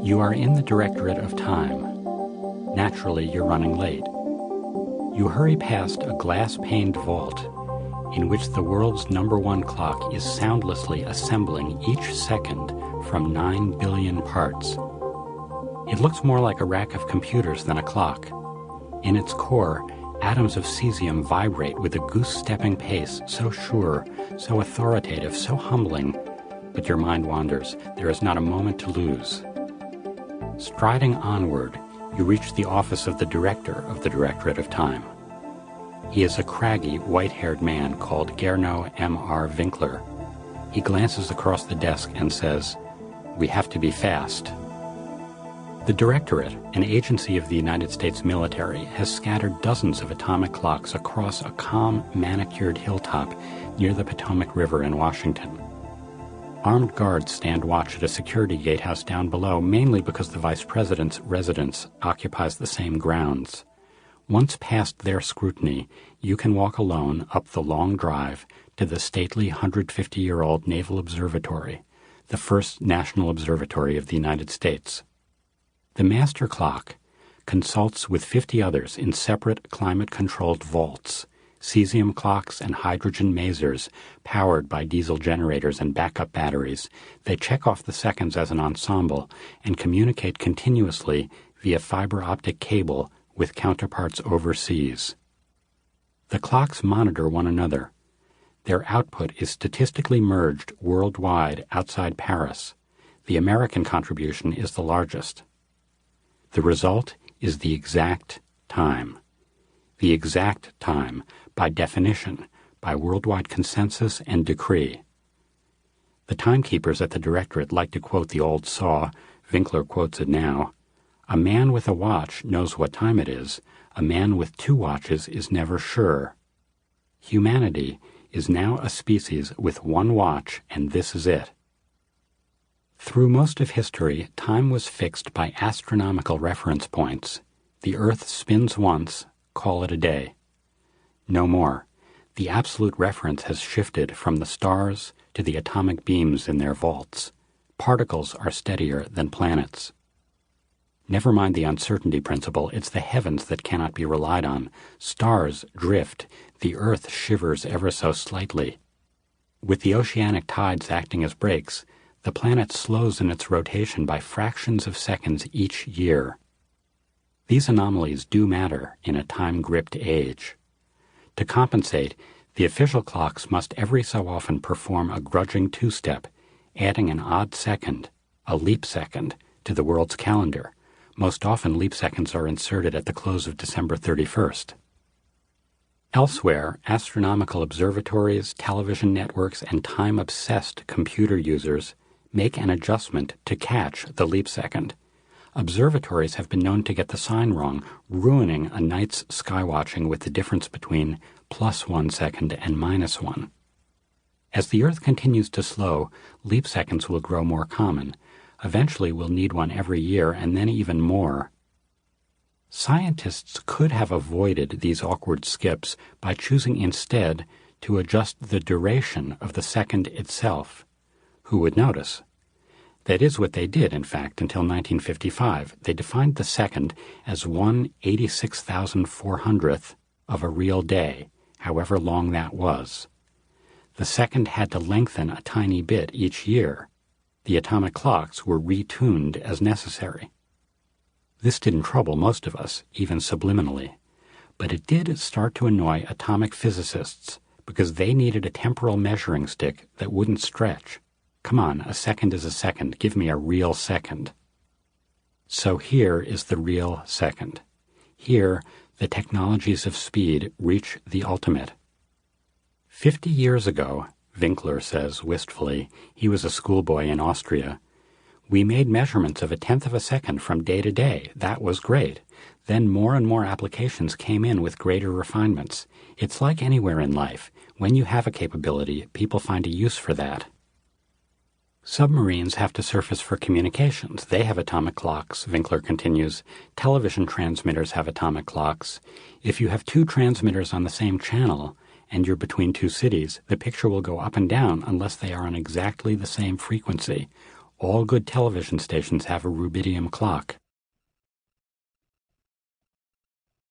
You are in the Directorate of Time. Naturally, you're running late. You hurry past a glass-paned vault in which the world's #1 clock is soundlessly assembling each second from 9 billion parts. It looks more like a rack of computers than a clock. In its core, atoms of cesium vibrate with a goose-stepping pace so sure, so authoritative, so humbling. But your mind wanders. There is not a moment to lose. Striding onward, you reach the office of the director of the Directorate of Time. He is a craggy, white-haired man called Gernot M.R. Winkler. He glances across the desk and says, "We have to be fast." The Directorate, an agency of the United States military, has scattered dozens of atomic clocks across a calm, manicured hilltop near the Potomac River in Washington. Armed guards stand watch at a security gatehouse down below, mainly because the Vice President's residence occupies the same grounds. Once past their scrutiny, you can walk alone up the long drive to the stately 150-year-old Naval Observatory, the first national observatory of the United States. The master clock consults with 50 others in separate climate-controlled vaults, cesium clocks and hydrogen masers powered by diesel generators and backup batteries. They check off the seconds as an ensemble and communicate continuously via fiber optic cable with counterparts overseas. The clocks monitor one another. Their output is statistically merged worldwide outside Paris. The American contribution is the largest. The result is the exact time. The exact time, by definition, by worldwide consensus and decree. The timekeepers at the Directorate like to quote the old saw. Winkler quotes it now. "A man with a watch knows what time it is. A man with 2 watches is never sure." Humanity is now a species with 1 watch, and this is it. Through most of history, time was fixed by astronomical reference points. The Earth spins once, call it a day. No more. The absolute reference has shifted from the stars to the atomic beams in their vaults. Particles are steadier than planets. Never mind the uncertainty principle, it's the heavens that cannot be relied on. Stars drift, the Earth shivers ever so slightly. With the oceanic tides acting as brakes, the planet slows in its rotation by fractions of seconds each year. These anomalies do matter in a time-gripped age. To compensate, the official clocks must every so often perform a grudging 2-step, adding an odd second, a leap second, to the world's calendar. Most often leap seconds are inserted at the close of December 31st. Elsewhere, astronomical observatories, television networks, and time-obsessed computer users make an adjustment to catch the leap second. Observatories have been known to get the sign wrong, ruining a night's skywatching with the difference between +1 second and -1. As the Earth continues to slow, leap seconds will grow more common. Eventually we'll need one every year, and then even more. Scientists could have avoided these awkward skips by choosing instead to adjust the duration of the second itself. Who would notice? That is what they did, in fact, until 1955. They defined the second as 1/86,400th of a real day, however long that was. The second had to lengthen a tiny bit each year. The atomic clocks were retuned as necessary. This didn't trouble most of us, even subliminally. But it did start to annoy atomic physicists because they needed a temporal measuring stick that wouldn't stretch. Come on, a second is a second. Give me a real second. So here is the real second. Here, the technologies of speed reach the ultimate. 50 years ago, Winkler says wistfully, he was a schoolboy in Austria. We made measurements of 1/10 of a second from day to day. That was great. Then more and more applications came in with greater refinements. It's like anywhere in life. When you have a capability, people find a use for that. Submarines have to surface for communications. They have atomic clocks, Winkler continues. Television transmitters have atomic clocks. If you have 2 transmitters on the same channel, and you're between two cities, the picture will go up and down unless they are on exactly the same frequency. All good television stations have a rubidium clock.